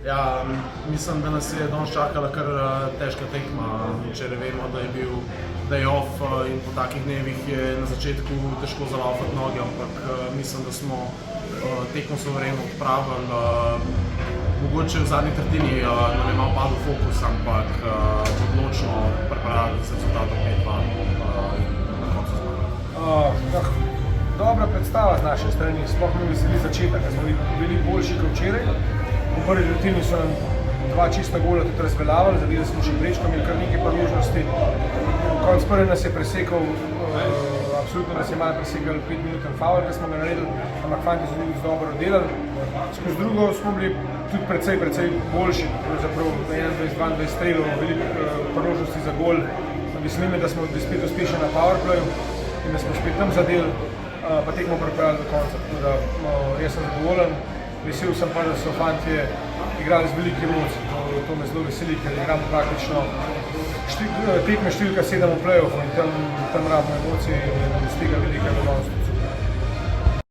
Ja, mislim, da nas je danes čakala kar težka tekma. Včeraj vemo, da je bil day off in po takih dnevih je na začetku težko zalaufati noge, ampak mislim, da smo tekmo suvereno odpravili. Mogoče v zadnji tretjini nam je malo padel fokus, ampak odločno pripravili z rezultatom 5-2 in na koncu zmagali. Dobra predstava z naše strani, sploh me veseli začetek, ker smo bili boljši kot včeraj. V prvi tretjini so nam dva čista gola tudi razveljavili, zadeli smo še prečko, imeli kar nekaj priložnosti. Konec prve nas je presekal, absolutno nas je malo presekal 5-minuten faul, ki smo ga naredili, ampak fanti so tudi dobro delali. Skozi drugo smo bili tudi precej boljši, pravzaprav 21-22 strelov, veliko priložnosti za gol. Veseli me, da smo bili spet uspešni na powerplayu in da smo spet tam zadeli, pa tekmo pripravili do konca. Tako da jaz sem zadovoljen. Vesel sem pa, da so fantje igrali z veliko emocij. To me zelo veseli, ker igramo praktično tekme številka 7 v play-offu in tam rabimo emocije in z tega vidika bomo danes.